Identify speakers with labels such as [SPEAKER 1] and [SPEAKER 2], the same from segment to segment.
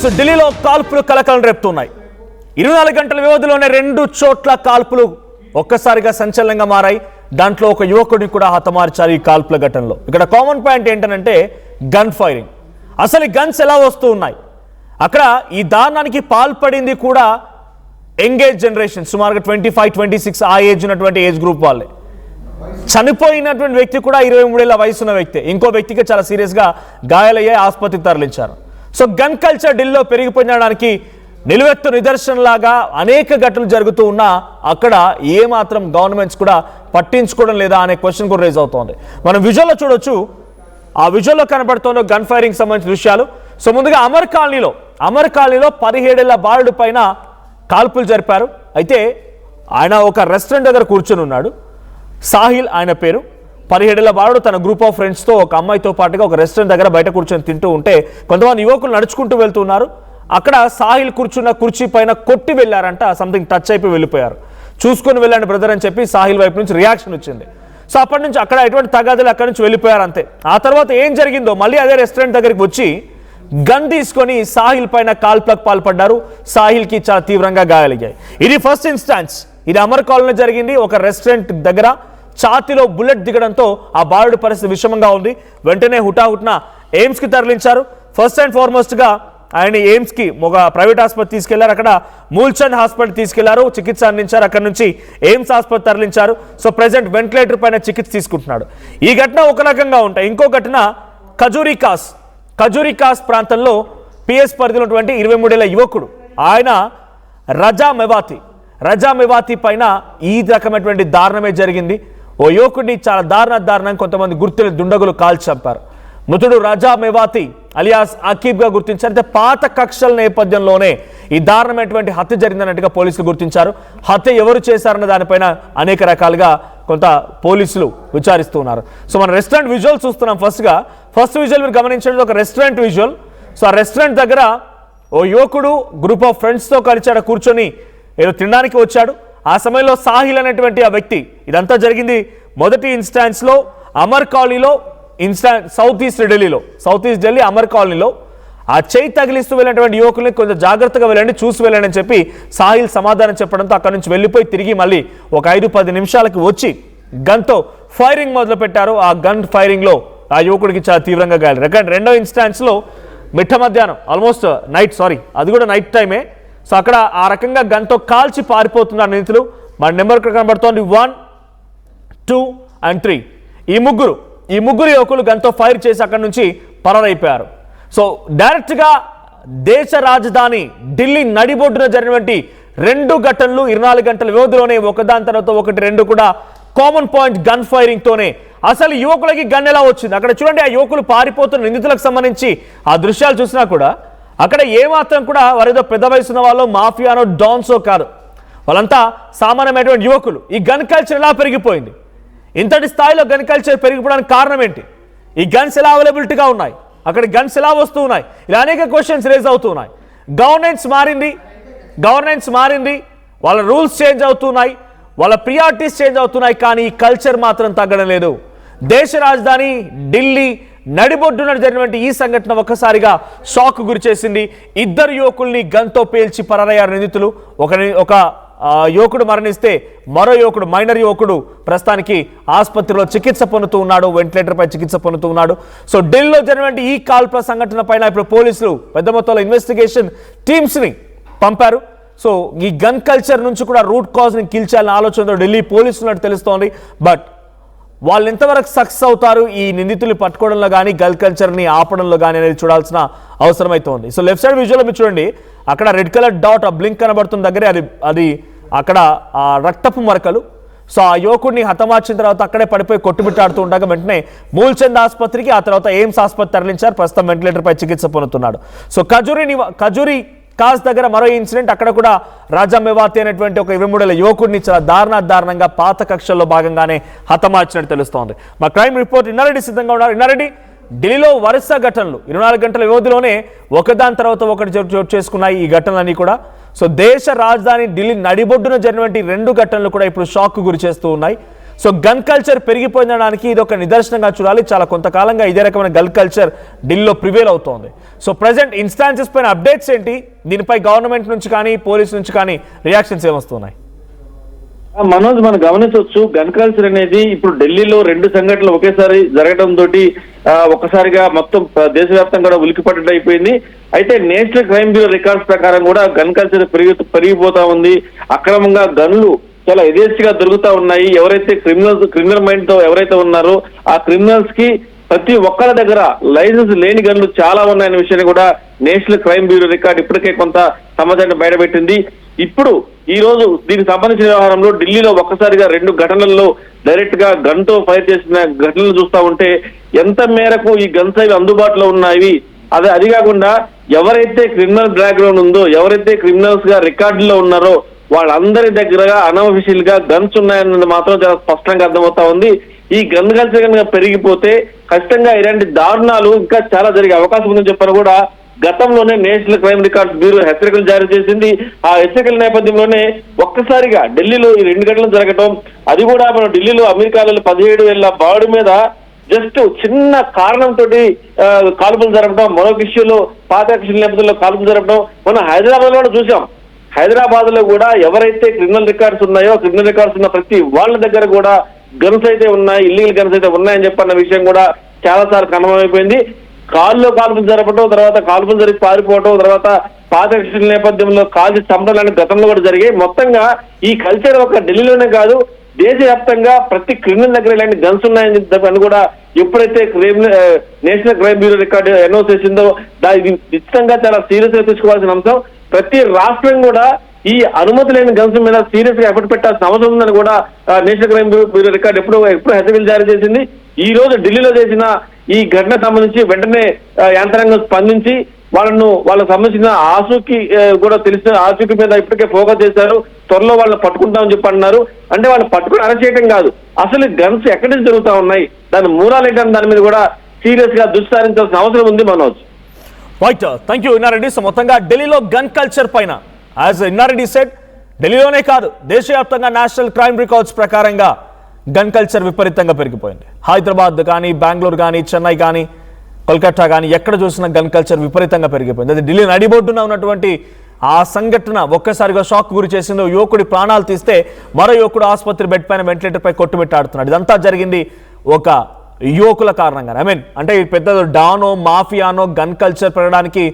[SPEAKER 1] So ఢిల్లీలో కాల్పులు కలకలం రేపుతున్నాయి. 24 గంటల వ్యవధిలోనే 2 చోట్ల కాల్పులు ఒక్కసారిగా సంచలనంగా మారాయి. దాంట్లో ఒక యువకుడిని కూడా హతమార్చారు ఈ కాల్పుల ఘటనలో. ఇక్కడ కామన్ పాయింట్ ఏంటంటే గన్ ఫైరింగ్. అసలు ఈ గన్స్ ఎలా వస్తూ ఉన్నాయి? అక్కడ ఈ దారుణానికి పాల్పడింది కూడా ఎంగేజ్ జనరేషన్, సుమారుగా 25-26 ఆ ఏజ్ ఉన్నటువంటి ఏజ్ గ్రూప్ వాళ్ళే. చనిపోయినటువంటి వ్యక్తి కూడా 23 ఏళ్ల వయసున్న వ్యక్తి. ఇంకో వ్యక్తికి చాలా సీరియస్గా గాయాలయ్యాయి, ఆసుపత్రికి తరలించారు. సో గన్ కల్చర్ ఢిల్లీలో పెరిగిపోయడానికి నిలువెత్తు నిదర్శనలాగా అనేక ఘటనలు జరుగుతూ ఉన్నా అక్కడ ఏమాత్రం గవర్నమెంట్స్ కూడా పట్టించుకోవడం లేదా అనే క్వశ్చన్ కూడా రేజ్ అవుతోంది. మనం విజువల్లో చూడొచ్చు, ఆ విజువల్లో కనబడుతున్న గన్ ఫైరింగ్ సంబంధించిన విషయాలు. సో ముందుగా అమర్ కాలనీలో 17 ఏళ్ల బాలుడి పైన కాల్పులు జరిపారు. అయితే ఆయన ఒక రెస్టారెంట్ దగ్గర కూర్చొని ఉన్నాడు. సాహిల్ ఆయన పేరు. 17 ఏళ్ల బాలుడు తన గ్రూప్ ఆఫ్ ఫ్రెండ్స్తో ఒక అమ్మాయితో పాటుగా ఒక రెస్టారెంట్ దగ్గర బయట కూర్చొని తింటూ ఉంటే కొంతమంది యువకులు నడుచుకుంటూ వెళ్తున్నారు. అక్కడ సాహిల్ కూర్చున్న కుర్చీ పైన కొట్టి వెళ్ళారంట. సంథింగ్ టచ్ అయిపోయి వెళ్ళిపోయారు. చూసుకొని వెళ్ళండి బ్రదర్ అని చెప్పి సాహిల్ వైపు నుంచి రియాక్షన్ వచ్చింది. సో అప్పటి నుంచి అక్కడ ఎటువంటి తగాదులు అక్కడి నుంచి వెళ్ళిపోయారు అంతే. ఆ తర్వాత ఏం జరిగిందో మళ్ళీ అదే రెస్టారెంట్ దగ్గరికి వచ్చి గన్ తీసుకొని సాహిల్ పైన కాల్పులకు పాల్పడ్డారు. సాహిల్కి చాలా తీవ్రంగా గాయాలయ్యాయి. ఇది ఫస్ట్ ఇన్స్టాన్స్. ఇది అమర్ కాలనీలో జరిగింది. ఒక రెస్టారెంట్ దగ్గర ఛాతీలో బుల్లెట్ దిగడంతో ఆ బాలుడి పరిస్థితి విషమంగా ఉంది. వెంటనే హుటాహుటిన ఎయిమ్స్కి తరలించారు. ఫస్ట్ అండ్ ఫార్మోస్ట్గా ఆయన ఎయిమ్స్కి ఒక ప్రైవేట్ ఆసుపత్రి తీసుకెళ్లారు. అక్కడ మూల్చంద్ హాస్పిటల్ తీసుకెళ్లారు, చికిత్స అందించారు. అక్కడ నుంచి ఎయిమ్స్ ఆసుపత్రి తరలించారు. సో ప్రెసెంట్ వెంటిలేటర్ పైన చికిత్స తీసుకుంటున్నాడు. ఈ ఘటన ఒక రకంగా ఉంటాయి. ఇంకో ఘటన ఖజూరికాస్ ప్రాంతంలో పిఎస్ పరిధిలో ఉన్నటువంటి 23 ఏళ్ల యువకుడు ఆయన రజా మెవాతి పైన ఈ రకమైనటువంటి దారుణమే జరిగింది. ఓ యువకుడిని చాలా దారుణంగా కొంతమంది గుర్తులు దుండగులు కాల్చి చంపారు. మృతుడు రజా మెవాతి అలియాస్ అకీబ్గా గుర్తించారు. అయితే పాత కక్షల నేపథ్యంలోనే ఈ దారుణమైనటువంటి హత్య జరిగిందన్నట్టుగా పోలీసులు గుర్తించారు. హత్య ఎవరు చేశారన్న దానిపైన అనేక రకాలుగా కొంత పోలీసులు విచారిస్తూ ఉన్నారు. సో మన రెస్టారెంట్ విజువల్ చూస్తున్నాం. ఫస్ట్ విజువల్ మీరు గమనించండి, ఒక రెస్టారెంట్ విజువల్. సో ఆ రెస్టారెంట్ దగ్గర ఓ యువకుడు గ్రూప్ ఆఫ్ ఫ్రెండ్స్తో కలిసి అక్కడ కూర్చొని ఏదో తినడానికి వచ్చాడు. ఆ సమయంలో సాహిల్ అనేటువంటి ఆ వ్యక్తి, ఇదంతా జరిగింది మొదటి ఇన్స్టాన్స్లో అమర్ కాలనీలో, సౌత్ ఈస్ట్ ఢిల్లీ అమర్ కాలనీలో. ఆ చేయి తగిలిస్తూ వెళ్ళినటువంటి యువకుల్ని కొంచెం జాగ్రత్తగా వెళ్ళండి, చూసి వెళ్ళండి అని చెప్పి సాహిల్ సమాధానం చెప్పడంతో అక్కడి నుంచి వెళ్ళిపోయి తిరిగి మళ్ళీ ఒక 5-10 నిమిషాలకి వచ్చి గన్తో ఫైరింగ్ మొదలు పెట్టారు. ఆ గన్ ఫైరింగ్లో ఆ యువకుడికి చాలా తీవ్రంగా గాయాలు. రెండో ఇన్స్టాన్స్లో మిట్ట మధ్యాహ్నం, ఆల్మోస్ట్ అది కూడా నైట్ టైమే. సో అక్కడ ఆ రకంగా గన్తో కాల్చి పారిపోతున్నారు నిందితులు. మన నెంబర్ కనబడుతోంది 1, 2 and 3. ఈ ముగ్గురు యువకులు గన్తో ఫైర్ చేసి అక్కడి నుంచి పరారైపోయారు. సో డైరెక్ట్గా దేశ రాజధాని ఢిల్లీ నడిబొడ్డున జరిగినటువంటి 2 ఘటనలు 24 గంటల వ్యవధిలోనే ఒకదాని తర్వాత ఒకటి 2 కూడా కామన్ పాయింట్ గన్ ఫైరింగ్ తోనే. అసలు యువకులకి గన్ ఎలా వచ్చింది? అక్కడ చూడండి, ఆ యువకులు పారిపోతున్న నిందితులకు సంబంధించి ఆ దృశ్యాలు చూసినా కూడా అక్కడ ఏమాత్రం కూడా వారేదో పెద్ద వయసున్న వాళ్ళు, మాఫియానో డాన్సో కాదు. వాళ్ళంతా సామాన్యమైనటువంటి యువకులు. ఈ గన్ కల్చర్ ఎలా పెరిగిపోయింది? ఇంతటి స్థాయిలో గన్ కల్చర్ పెరిగిపోవడానికి కారణం ఏంటి? ఈ గన్స్ ఎలా అవైలబిలిటీగా ఉన్నాయి? అక్కడ గన్స్ ఎలా వస్తూ ఉన్నాయి? ఇలా అనేక క్వశ్చన్స్ రేజ్ అవుతున్నాయి. గవర్నెన్స్ మారింది, వాళ్ళ రూల్స్ చేంజ్ అవుతున్నాయి, వాళ్ళ ప్రియారిటీస్ చేంజ్ అవుతున్నాయి, కానీ ఈ కల్చర్ మాత్రం తగ్గడం లేదు. దేశ రాజధాని ఢిల్లీ నడిబొడ్డున జరిగినటువంటి ఈ సంఘటన ఒక్కసారిగా షాక్ గురి చేసింది. 2 యువకుల్ని గన్తో పేల్చి పరారయ్యారు నిందితులు. ఒక యువకుడు మరణిస్తే మరో యువకుడు, మైనర్ యువకుడు ప్రస్తుతానికి ఆసుపత్రిలో చికిత్స పొందుతూ ఉన్నాడు, వెంటిలేటర్ పై చికిత్స పొందుతూ ఉన్నాడు. సో ఢిల్లీలో జరిగినటువంటి ఈ కాల్పుల సంఘటన పైన ఇప్పుడు పోలీసులు పెద్ద మొత్తంలో ఇన్వెస్టిగేషన్ టీమ్స్ని పంపారు. సో ఈ గన్ కల్చర్ నుంచి కూడా రూట్ కాజ్ని కిల్చాలనే ఆలోచనతో ఢిల్లీ పోలీసులు తెలుస్తోంది. బట్ వాళ్ళు ఎంతవరకు సక్సెస్ అవుతారు ఈ నిందితులు పట్టుకోవడంలో కానీ గన్ కల్చర్ని ఆపడంలో కానీ అనేది చూడాల్సిన అవసరం అయితే ఉంది. సో లెఫ్ట్ సైడ్ విజువల్ మీరు చూడండి, అక్కడ రెడ్ కలర్ డాట్ బ్లింక్ కనబడుతున్న దగ్గరే అది అక్కడ రక్తపు మరకలు. సో ఆ యువకుడిని హతమార్చిన తర్వాత అక్కడే పడిపోయి కొట్టుబిట్టాడుతూ ఉండగా వెంటనే ఆసుపత్రికి, ఆ తర్వాత ఎయిమ్స్ ఆసుపత్రి తరలించారు. ప్రస్తుతం వెంటిలేటర్ పై చికిత్స పొందుతున్నాడు. సో ఖజూరి కాస్ దగ్గర మరో ఇన్సిడెంట్. అక్కడ కూడా రాజా మెవాతి అనేటువంటి ఒక 23 ఏళ్ల యువకుడిని చాలా దారుణంగా పాత కక్షల్లో భాగంగానే హతమార్చినట్టు తెలుస్తోంది. మా క్రైమ్ రిపోర్ట్ ఇన్నారెడ్డి సిద్ధంగా ఉన్నారు. ఇన్నారెడ్డి, ఢిల్లీలో వరుస ఘటనలు 24 గంటల వ్యవధిలోనే ఒకదాని తర్వాత ఒకటి చోటు చేసుకున్నాయి ఈ ఘటనలన్నీ కూడా. సో దేశ రాజధాని ఢిల్లీ నడిబొడ్డున జరిగినటువంటి 2 ఘటనలు కూడా ఇప్పుడు షాక్ గురి చేస్తూ ఉన్నాయి. సో గన్ కల్చర్ పెరిగిపోయిందనడానికి ఇది ఒక నిదర్శనంగా చూడాలి. చాలా కొంతకాలంగా ఇదే రకమైన గన్ కల్చర్ ఢిల్లీలో ప్రివేల్ అవుతోంది. సో ప్రజెంట్ ఇన్స్టాన్సెస్ పైన అప్డేట్స్ ఏంటి, దీనిపై గవర్నమెంట్ నుంచి కానీ పోలీస్ నుంచి కానీ రియాక్షన్స్ ఏమొస్తున్నాయి?
[SPEAKER 2] మనోజ్, మనం గమనించవచ్చు గన్ కల్చర్ అనేది ఇప్పుడు ఢిల్లీలో 2 సంఘటనలు ఒకేసారి జరగడం తోటి ఒక్కసారిగా మొత్తం దేశవ్యాప్తంగా కూడా ఉలికిపడ్డట్టు అయిపోయింది. అయితే నేషనల్ క్రైమ్ బ్యూరో రికార్డ్స్ ప్రకారం కూడా గన్ కల్చర్ పెరిగిపోతా ఉంది. అక్రమంగా గన్లు చాలా యథేచ్ఛగా దొరుకుతా ఉన్నాయి. ఎవరైతే క్రిమినల్ మైండ్ తో ఎవరైతే ఉన్నారో ఆ క్రిమినల్స్ కి ప్రతి ఒక్కరి దగ్గర లైసెన్స్ లేని గన్లు చాలా ఉన్నాయనే విషయాన్ని కూడా నేషనల్ క్రైమ్ బ్యూరో రికార్డ్ ఇప్పటికే కొంత సమాచారం బయటపెట్టింది. ఇప్పుడు ఈ రోజు దీనికి సంబంధించిన వ్యవహారంలో ఢిల్లీలో ఒక్కసారిగా 2 ఘటనల్లో డైరెక్ట్ గా గన్ తో ఫైర్ చేసిన ఘటనలు చూస్తా ఉంటే ఎంత మేరకు ఈ గన్స్ అవి అందుబాటులో ఉన్నాయి, అది కాకుండా ఎవరైతే క్రిమినల్ బ్యాక్గ్రౌండ్ ఉందో, ఎవరైతే క్రిమినల్స్ గా రికార్డులో ఉన్నారో వాళ్ళందరి దగ్గర అన్అఫీషియల్ గా గన్స్ ఉన్నాయన్నది మాత్రం చాలా స్పష్టంగా అర్థమవుతా ఉంది. ఈ గన్ కల్చర్ కనుక పెరిగిపోతే ఖచ్చితంగా ఇలాంటి దారుణాలు ఇంకా చాలా జరిగే అవకాశం ఉందని చెప్పారు కూడా గతంలోనే నేషనల్ క్రైమ్ రికార్డ్స్ బ్యూరో హెచ్చరికలు జారీ చేసింది. ఆ హెచ్చరికల నేపథ్యంలోనే ఒక్కసారిగా ఢిల్లీలో ఈ 2 ఘటనలు జరగటం, అది కూడా మనం ఢిల్లీలో అమెరికాలో 17,000 బాడు మీద జస్ట్ చిన్న కారణంతో కాల్పులు జరపడం, మరొక ఇష్యూలో పాత ఇష్యూల నేపథ్యంలో కాల్పులు జరపడం మనం హైదరాబాద్ లో చూసాం. హైదరాబాద్ లో కూడా ఎవరైతే క్రిమినల్ రికార్డ్స్ ఉన్నాయో క్రిమినల్ రికార్డ్స్ ఉన్న ప్రతి వాళ్ళ దగ్గర కూడా గన్స్ అయితే ఉన్నాయి, ఇల్లీగల్ గన్స్ అయితే ఉన్నాయని చెప్పన్న విషయం కూడా చాలా సార్లు కన్ఫర్మైపోయింది. కాల్పులు జరపడం, తర్వాత కాల్పులు జరిగి పారిపోవడం, తర్వాత పాత ఇష్యూల నేపథ్యంలో కాల్చి చంపడం లాంటి గతంలో కూడా జరిగాయి. మొత్తంగా ఈ కల్చర్ ఒక ఢిల్లీలోనే కాదు దేశవ్యాప్తంగా ప్రతి క్రిమినల్ దగ్గర ఇలాంటి గన్స్ ఉన్నాయని చెప్పని కూడా ఎప్పుడైతే national crime bureau record announce చేసిందో దానికి నిశ్చితంగా చాలా సీరియస్ గా తీసుకోవాల్సిన అంశం. ప్రతి రాష్ట్రం కూడా ఈ అనుమతి లేని గన్స్ మీద సీరియస్ గా ఎఫర్ట్ పెట్టాల్సిన అవసరం ఉందని కూడా నేషనల్ క్రైమ్ బ్యూరో రికార్డు ఎప్పుడు హెచ్చరికలు జారీ చేసింది. ఈ రోజు ఢిల్లీలో చేసిన ఈ ఘటన సంబంధించి వెంటనే యంత్రాంగం స్పందించి వాళ్ళకు సంబంధించిన ఆచూకీ కూడా తెలిసిన ఆచూకీ మీద ఇప్పటికే ఫోకస్ చేశారు. త్వరలో వాళ్ళని పట్టుకుంటామని చెప్పి అన్నారు. అంటే వాళ్ళు పట్టుకుని అరెస్ట్ చేయడం కాదు, అసలు గన్స్ ఎక్కడి నుంచి జరుగుతా ఉన్నాయి, దాని మూలాలు ఏంటని దాని మీద కూడా సీరియస్ గా దృష్టి సారించాల్సిన అవసరం ఉంది. Manoj,
[SPEAKER 1] right, thank you Inna Reddy. So మొత్తంగా ఢిల్లీలో గన్ కల్చర్ పైన యాజ్ ఇన్నారెడ్డి సెడ్, ఢిల్లీలోనే కాదు దేశవ్యాప్తంగా నేషనల్ క్రైమ్ రికార్డ్స్ ప్రకారంగా గన్ కల్చర్ విపరీతంగా పెరిగిపోయింది. హైదరాబాద్ కానీ, బెంగళూరు కానీ, చెన్నై కానీ, కోల్కతా కానీ ఎక్కడ చూసినా గన్ కల్చర్ విపరీతంగా పెరిగిపోయింది. అది ఢిల్లీ నడిబొడ్డున ఉన్నటువంటి ఆ సంఘటన ఒక్కసారిగా షాక్ గురి చేసింది. యువకుడి ప్రాణాలు తీస్తే మరో యువకుడు ఆసుపత్రి బెడ్ పైన వెంటిలేటర్ పై కొట్టుమిట్టాడుతున్నాడు. ఇదంతా జరిగింది ఒక యువకుల కారణంగా. అంటే పెద్ద డానో మాఫియానో గన్ కల్చర్ పెరగడానికి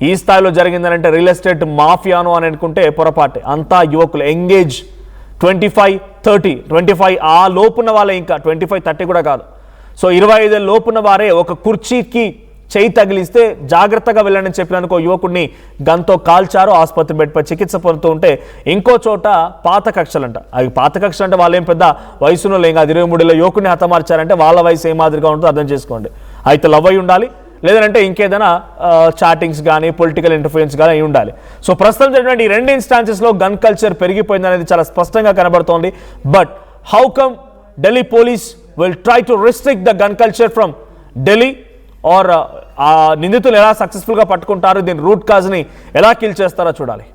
[SPEAKER 1] ఈ స్థాయిలో జరిగిందని అంటే రియల్ ఎస్టేట్ మాఫియానో అని అనుకుంటే పొరపాటే. అంతా యువకులు, ఎంగేజ్ 25-30 ఆ లోపున్న వాళ్ళే, ఇంకా 25-30 కూడా కాదు. సో 25 లోపున్న వారే ఒక కుర్చీకి చేయి తగిలిస్తే జాగ్రత్తగా వెళ్ళండి చెప్పినందుకు యువకుడిని గన్తో కాల్చారు. ఆసుపత్రి బెడ్పై చికిత్స పొందుతూ ఉంటే ఇంకో చోట పాత కక్షలంట. అవి పాత కక్షలు అంటే వాళ్ళు ఏం పెద్ద వయసులో లేం కాదు. 23 యువకుడిని హతమార్చారంటే వాళ్ళ వయసు ఏ మాదిరిగా ఉంటుందో అర్థం చేసుకోండి. అయితే లవ్ అయి ఉండాలి, లేదంటే ఇంకేదైనా చాటింగ్స్ కానీ పొలిటికల్ ఇంటర్ఫరెన్స్ కానీ అయి ఉండాలి. సో ప్రస్తుతం జరిగినటువంటి ఈ 2 ఇన్స్టాన్సెస్లో గన్ కల్చర్ పెరిగిపోయింది అనేది చాలా స్పష్టంగా కనబడుతోంది. But how come Delhi police will try to restrict the gun culture from Delhi, or ఆ నిందితులు ఎలా సక్సెస్ఫుల్గా పట్టుకుంటారు, దీని రూట్ కాజ్ని ఎలా కిల్ చేస్తారో చూడాలి.